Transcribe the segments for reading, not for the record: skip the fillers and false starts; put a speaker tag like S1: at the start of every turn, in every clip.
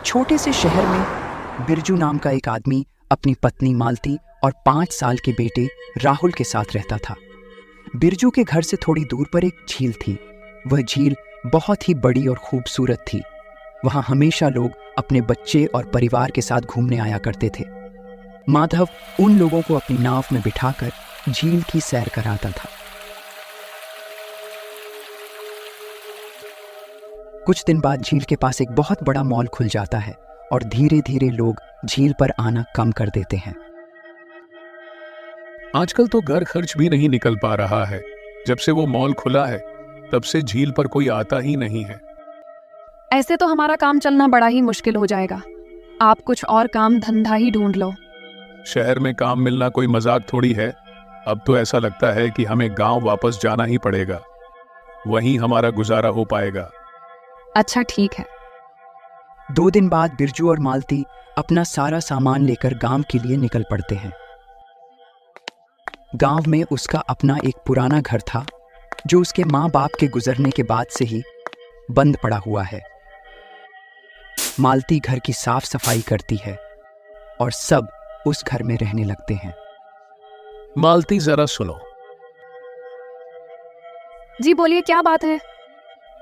S1: एक छोटे से शहर में बिरजू नाम का एक आदमी अपनी पत्नी मालती और 5 साल के बेटे राहुल के साथ रहता था। बिरजू के घर से थोड़ी दूर पर एक झील थी। वह झील बहुत ही बड़ी और खूबसूरत थी। वहां हमेशा लोग अपने बच्चे और परिवार के साथ घूमने आया करते थे। माधव उन लोगों को अपनी नाव में बिठाकर झील की सैर कराता था। कुछ दिन बाद झील के पास एक बहुत बड़ा मॉल खुल जाता है और धीरे धीरे लोग झील पर आना कम कर देते हैं।
S2: आजकल तो घर खर्च भी नहीं निकल पा रहा है। जब से वो मॉल खुला है तब से झील पर कोई आता ही नहीं है।
S3: ऐसे तो हमारा काम चलना बड़ा ही मुश्किल हो जाएगा। आप कुछ और काम धंधा ही ढूंढ लो।
S2: शहर में काम मिलना कोई मजाक थोड़ी है। अब तो ऐसा लगता है कि हमें गांव वापस जाना ही पड़ेगा, वहीं हमारा गुजारा हो पाएगा।
S3: अच्छा ठीक है।
S1: 2 दिन बाद बिरजू और मालती अपना सारा सामान लेकर गांव के लिए निकल पड़ते हैं। गांव में उसका अपना एक पुराना घर था जो उसके माँ बाप के गुजरने के बाद से ही बंद पड़ा हुआ है। मालती घर की साफ सफाई करती है और सब उस घर में रहने लगते हैं।
S2: मालती जरा सुनो।
S3: जी बोलिए, क्या बात है?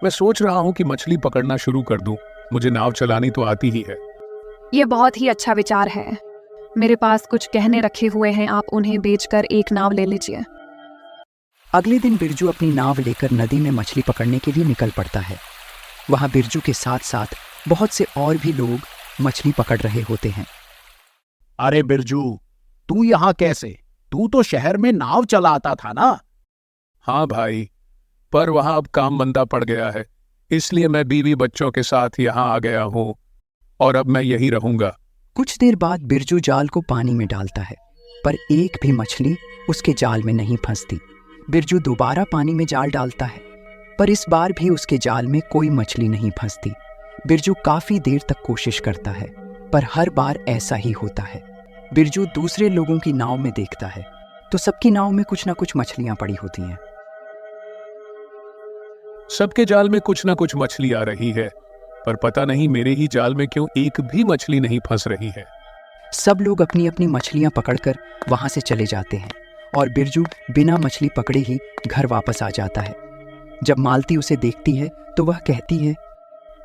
S2: मैं सोच रहा हूँ कि मछली पकड़ना शुरू कर दूं। मुझे नाव चलानी तो आती ही है।
S3: ये बहुत ही अच्छा विचार है। मेरे पास कुछ गहने रखे हुए हैं, आप उन्हें बेचकर एक नाव ले लीजिए।
S1: अगले दिन बिरजू अपनी नाव लेकर नदी में मछली पकड़ने के लिए निकल पड़ता है। वहां बिरजू के साथ साथ बहुत से और भी लोग मछली पकड़ रहे होते हैं।
S4: अरे बिरजू, तू यहाँ कैसे? तू तो शहर में नाव चलाता था ना?
S2: हाँ भाई, पर वहां अब काम बंदा पड़ गया है, इसलिए मैं बीवी बच्चों के साथ यहाँ आ गया हूँ और अब मैं यही रहूंगा।
S1: कुछ देर बाद बिरजू जाल को पानी में डालता है, पर एक भी मछली उसके जाल में नहीं फंसती। बिरजू दोबारा पानी में जाल डालता है, पर इस बार भी उसके जाल में कोई मछली नहीं फंसती। बिरजू काफी देर तक कोशिश करता है, पर हर बार ऐसा ही होता है। बिरजू दूसरे लोगों की नाव में देखता है तो सबकी नाव में कुछ ना कुछ मछलियां पड़ी होती हैं।
S2: सबके जाल में कुछ ना कुछ मछली आ रही है, पर पता नहीं मेरे ही जाल में क्यों एक भी मछली नहीं फंस रही है।
S1: सब लोग अपनी अपनी मछलियां पकड़कर वहां से चले जाते हैं और बिरजू बिना मछली पकड़े ही घर वापस आ जाता है। जब मालती उसे देखती है तो वह कहती है,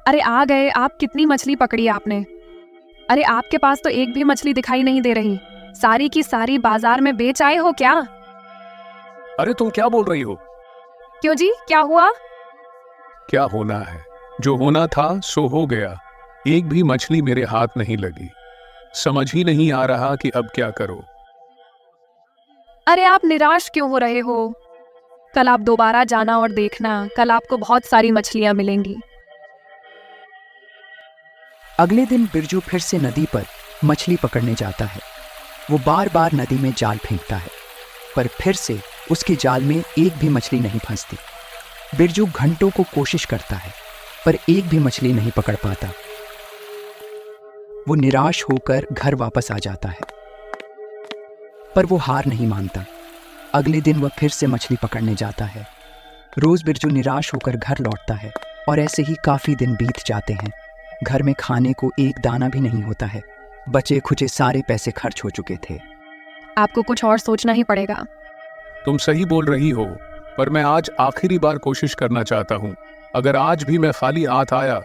S3: अरे आ गए आप, कितनी मछली पकड़ी आपने? अरे आपके पास तो एक भी मछली दिखाई नहीं दे रही। सारी की सारी बाजार में बेच आए हो क्या?
S2: अरे तुम क्या बोल रही हो?
S3: क्यों जी, क्या हुआ?
S2: क्या होना है? जो होना था सो हो गया। एक भी मछली मेरे हाथ नहीं लगी। समझ ही नहीं आ रहा कि अब क्या करो।
S3: अरे आप निराश क्यों हो रहे हो? कल आप दोबारा जाना और देखना, कल आपको बहुत सारी मछलियां मिलेंगी।
S1: अगले दिन बिरजू फिर से नदी पर मछली पकड़ने जाता है। वो बार बार नदी में जाल फेंकता है, पर फिर से उसके जाल में एक भी मछली नहीं फंसती। बिरजू घंटों को कोशिश करता है, पर एक भी मछली नहीं पकड़ पाता। वो निराश होकर घर वापस आ जाता है, पर वो हार नहीं मानता। अगले दिन वह फिर से मछली पकड़ने जाता है। रोज बिरजू निराश होकर घर लौटता है और ऐसे ही काफी दिन बीत जाते हैं। घर में खाने को एक दाना भी नहीं होता है। बचे खुचे सारे पैसे खर्च हो चुके थे।
S3: आपको कुछ और सोचना ही पड़ेगा।
S2: तुम सही बोल रही हो, पर मैं आज आखिरी बार कोशिश करना चाहता हूँ। अगर आज भी मैं खाली हाथ आया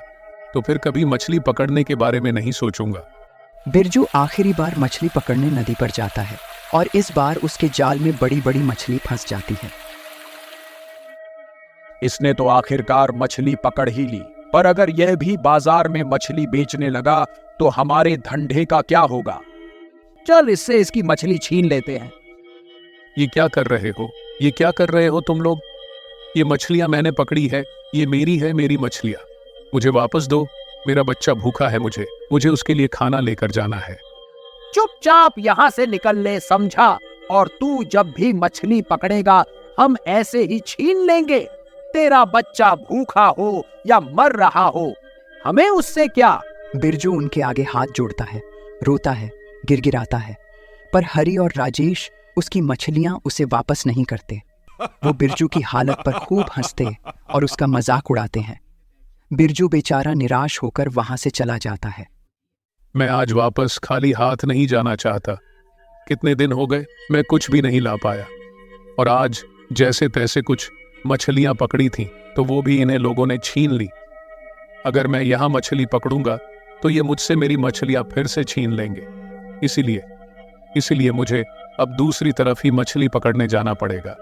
S2: तो फिर कभी मछली पकड़ने के बारे में नहीं सोचूंगा।
S1: बिरजू आखिरी बार मछली पकड़ने नदी पर जाता है और इस बार उसके जाल में बड़ी बड़ी मछली फंस जाती है।
S4: इसने तो आखिरकार मछली पकड़ ही ली, पर अगर यह भी बाजार में मछली बेचने लगा तो हमारे धंधे का क्या होगा? चल इससे इसकी मछली छीन लेते हैं।
S2: ये क्या कर रहे हो? ये क्या कर रहे हो तुम लोग? ये मछलियां मैंने पकड़ी है, ये मेरी है, मेरी मछलियां। मुझे वापस दो। मेरा बच्चा भूखा है, मुझे उसके लिए खाना लेकर जाना है।
S4: चुपचाप यहाँ से निकल ले, समझा? और तू जब भी मछली पकड़ेगा हम ऐसे ही छीन लेंगे। तेरा बच्चा भूखा हो या मर रहा हो, हमें उससे क्या?
S1: बिरजू उनके आगे हाथ जोड़ता है, रोता है, गिड़गिड़ाता है, पर हरी और राजेश उसकी मछलियां उसे वापस नहीं करते। वो बिरजू की हालत पर खूब हंसते और उसका मजाक उड़ाते हैं। बिरजू बेचारा निराश होकर वहां से चला जाता है।
S2: मैं आज वापस खाली हाथ नहीं जाना चाहता। कितने दिन हो गए मैं कुछ भी नहीं ला पाया, और आज जैसे तैसे कुछ मछलियां पकड़ी थीं तो वो भी इन्हें लोगों ने छीन ली। अगर मैं यहां मछली पकड़ूंगा तो ये मुझसे मेरी मछलियां फिर से छीन लेंगे। इसीलिए मुझे अब दूसरी तरफ ही मछली पकड़ने जाना पड़ेगा।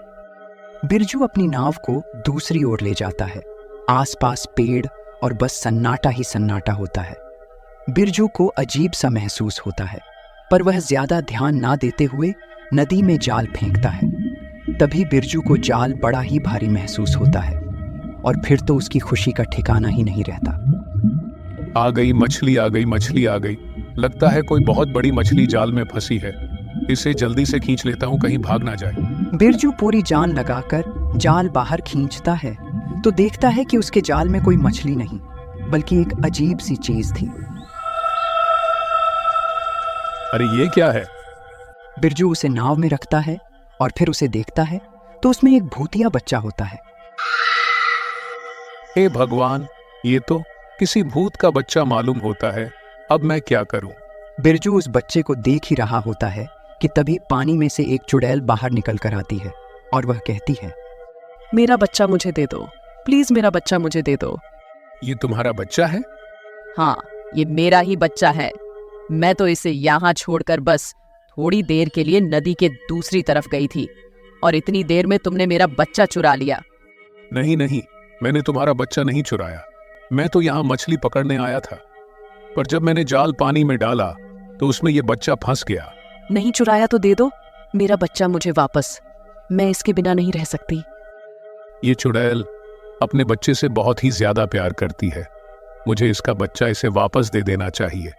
S1: बिरजू अपनी नाव को दूसरी ओर ले जाता है। आसपास पेड़ और बस सन्नाटा ही सन्नाटा होता है। बिरजू को अजीब सा महसूस होता है, पर वह ज्यादा ध्यान ना देते हुए नदी में जाल फेंकता है। तभी बिरजू को जाल बड़ा ही भारी महसूस होता है, और फिर तो उसकी खुशी का ठिकाना ही नहीं रहता।
S2: आ गई मछली, आ गई मछली, आ गई। लगता है कोई बहुत बड़ी मछली जाल में फंसी है। इसे जल्दी से खींच लेता हूँ, कहीं भाग ना जाए।
S1: बिरजू पूरी जान लगाकर जाल बाहर खींचता है तो देखता है कि उसके जाल में कोई मछली नहीं, बल्कि एक अजीब सी चीज थी।
S2: अरे ये क्या है?
S1: बिरजू उसे नाव में रखता है और फिर उसे देखता है तो उसमें एक भूतिया बच्चा होता है।
S2: हे भगवान, ये तो किसी भूत का बच्चा मालूम होता है। अब मैं क्या करूं?
S1: बिरजू उस बच्चे को देख ही रहा होता है कि तभी पानी में से एक चुड़ैल बाहर निकल कर आती है और वह कहती है,
S5: मेरा बच्चा मुझे दे दो, प्लीज मेरा बच्चा मुझे दे दो।
S2: ये तुम्हारा बच्चा है?
S5: हाँ, ये मेरा ही बच्चा है। मैं तो इसे यहाँ छोड़कर बस थोड़ी देर के लिए नदी के दूसरी तरफ गई थी, और इतनी देर में तुमने मेरा बच्चा चुरा लिया।
S2: नहीं, मैंने तुम्हारा बच्चा नहीं चुराया। मैं तो यहाँ मछली पकड़ने आया था, पर जब मैंने जाल पानी में डाला तो उसमें ये बच्चा फंस गया।
S5: नहीं चुराया तो दे दो मेरा बच्चा मुझे वापस। मैं इसके बिना नहीं रह सकती।
S2: ये चुड़ैल अपने बच्चे से बहुत ही ज्यादा प्यार करती है। मुझे इसका बच्चा इसे वापस दे देना चाहिए।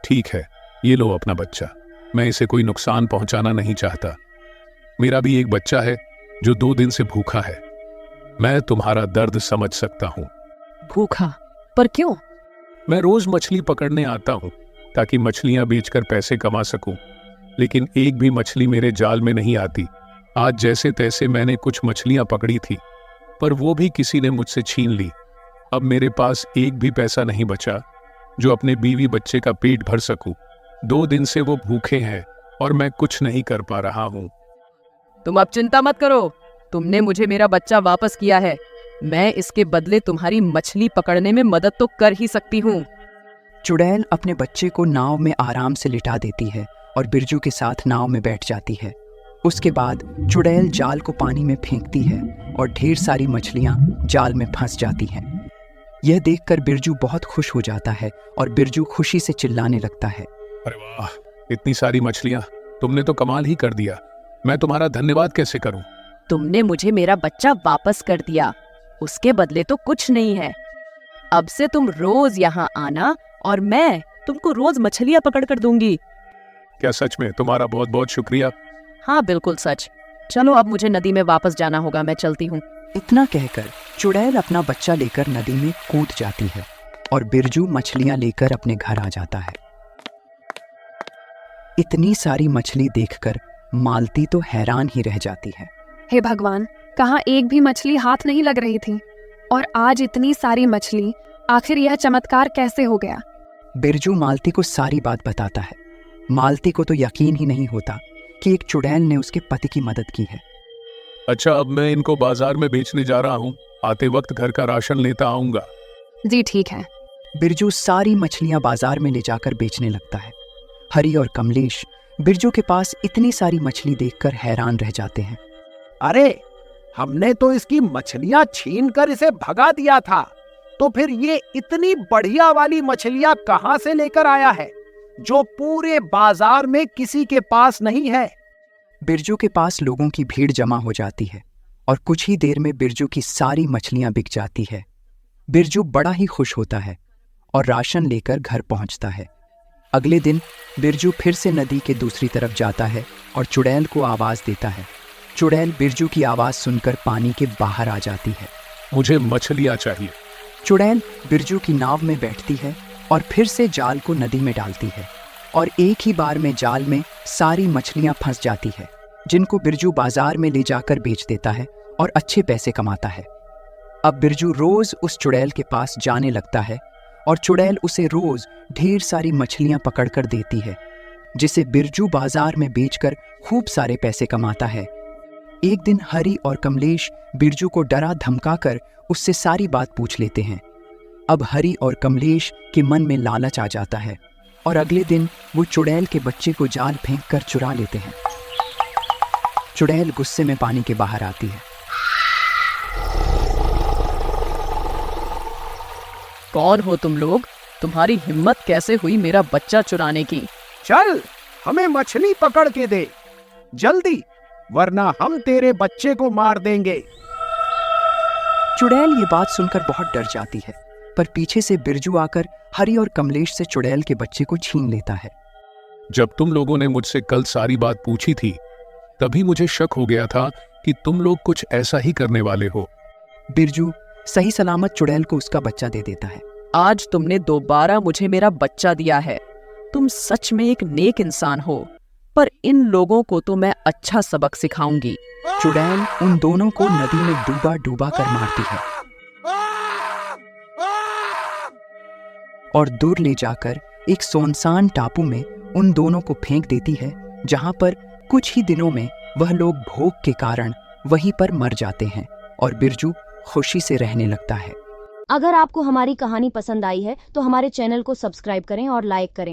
S2: ठीक है, ये लो अपना बच्चा। मैं इसे कोई नुकसान पहुंचाना नहीं चाहता। मेरा भी एक बच्चा है जो 2 दिन से भूखा है। मैं तुम्हारा दर्द समझ सकता हूँ।
S5: भूखा? पर क्यों?
S2: मैं रोज मछली पकड़ने आता हूँ ताकि मछलियां बेचकर पैसे कमा सकूं, लेकिन एक भी मछली मेरे जाल में नहीं आती। आज जैसे तैसे मैंने कुछ मछलियां पकड़ी थी, पर वो भी किसी ने मुझसे छीन ली। अब मेरे पास एक भी पैसा नहीं बचा जो अपने बीवी बच्चे का पेट भर सकूं। 2 दिन से वो भूखे हैं और मैं कुछ नहीं कर पा रहा हूँ।
S5: तुम अब चिंता मत करो। तुमने मुझे मेरा बच्चा वापस किया है। मैं इसके बदले तुम्हारी मछली पकड़ने में मदद तो कर ही सकती हूँ।
S1: चुड़ैल अपने बच्चे को नाव में आराम से लिटा देती है और बिरजू के साथ नाव में बैठ जाती है। उसके बाद चुड़ैल जाल को पानी में फेंकती है और ढेर सारी मछलियां जाल में फंस जाती हैं। यह देखकर बिरजू बहुत खुश हो जाता है और बिरजू खुशी से चिल्लाने लगता है,
S2: अरे वाह, इतनी सारी मछलियां! तुमने तो कमाल ही कर दिया। मैं तुम्हारा धन्यवाद कैसे करूं?
S5: तुमने मुझे मेरा बच्चा वापस कर दिया, उसके बदले तो कुछ नहीं है। अब से तुम रोज यहाँ आना और मैं तुमको रोज मछलियाँ पकड़ कर दूंगी।
S2: क्या सच में? तुम्हारा बहुत बहुत शुक्रिया।
S5: हाँ बिल्कुल सच। चलो अब मुझे नदी में वापस जाना होगा, मैं चलती हूँ।
S1: इतना कहकर चुड़ैल अपना बच्चा लेकर नदी में कूद जाती है और बिरजू मछलियां लेकर अपने घर आ जाता है। इतनी सारी मछली देखकर मालती तो हैरान ही रह जाती है।
S3: हे भगवान, कहाँ एक भी मछली हाथ नहीं लग रही थी, और आज इतनी सारी मछली। आखिर यह चमत्कार कैसे हो गया?
S1: बिरजू मालती को सारी बात बताता है। मालती को तो यकीन ही नहीं होता कि एक चुड़ैल ने उसके पति की मदद की है।
S2: अच्छा, अब मैं इनको बाजार में बेचने जा रहा हूँ। आते वक्त घर का राशन लेता आऊंगा।
S3: जी ठीक है।
S1: बिरजू सारी मछलियां बाजार में ले जाकर बेचने लगता है। हरी और कमलेश बिरजू के पास इतनी सारी मछली देखकर हैरान रह जाते हैं।
S4: अरे, हमने तो इसकी मछलियां छीन कर इसे भगा दिया था, तो फिर ये इतनी बढ़िया वाली मछलियां कहां से लेकर आया है जो पूरे बाजार में किसी के पास नहीं है?
S1: बिरजू के पास लोगों की भीड़ जमा हो जाती है और कुछ ही देर में बिरजू की सारी मछलियां बिक जाती है। बिरजू बड़ा ही खुश होता है और राशन लेकर घर पहुंचता है। अगले दिन बिरजू फिर से नदी के दूसरी तरफ जाता है और चुड़ैल को आवाज देता है। चुड़ैल बिरजू की आवाज सुनकर पानी के बाहर आ जाती है।
S2: मुझे मछलियां चाहिए।
S1: चुड़ैल बिरजू की नाव में बैठती है और फिर से जाल को नदी में डालती है और एक ही बार में जाल में सारी मछलियां फंस जाती है, जिनको बिरजू बाजार में ले जाकर बेच देता है और अच्छे पैसे कमाता है। अब बिरजू रोज उस चुड़ैल के पास जाने लगता है और चुड़ैल उसे रोज ढेर सारी मछलियां पकड़कर देती है, जिसे बिरजू बाजार में बेचकर खूब सारे पैसे कमाता है। एक दिन हरी और कमलेश बिरजू को डरा धमकाकर उससे सारी बात पूछ लेते हैं। अब हरी और कमलेश के मन में लालच आ जाता है और अगले दिन वो चुड़ैल के बच्चे को जाल फेंक कर चुरा लेते हैं। चुड़ैल गुस्से में पानी के बाहर आती है।
S5: कौन हो तुम लोग? तुम्हारी हिम्मत कैसे हुई मेरा बच्चा चुराने की?
S4: चल, हमें मछली पकड़ के दे जल्दी, वरना हम तेरे बच्चे को मार देंगे।
S1: चुड़ैल ये बात सुनकर बहुत डर जाती है, पर पीछे से बिरजू आकर हरी और कमलेश से चुड़ैल के बच्चे को छीन लेता है।
S2: जब तुम लोगों ने मुझसे कल सारी बात पूछी थी, तभी मुझे शक हो गया था कि तुम लोग कुछ ऐसा ही करने वाले हो।
S1: बिरजू सही सलामत चुड़ैल को उसका बच्चा दे देता है।
S5: आज तुमने दोबारा मुझे मेरा बच्चा दिया है। तुम सच में एक नेक इंसान हो, पर इन लोगों को तो मैं अच्छा सबक सिखाऊंगी।
S1: चुड़ैल उन दोनों को नदी में डूबा डूबा कर मारती है और दूर ले जाकर एक सुनसान टापू में उन दोनों को फेंक देती है, जहां पर कुछ ही दिनों में वह लोग भूख के कारण वहीं पर मर जाते हैं और बिरजू खुशी से रहने लगता है।
S6: अगर आपको हमारी कहानी पसंद आई है तो हमारे चैनल को सब्सक्राइब करें और लाइक करें।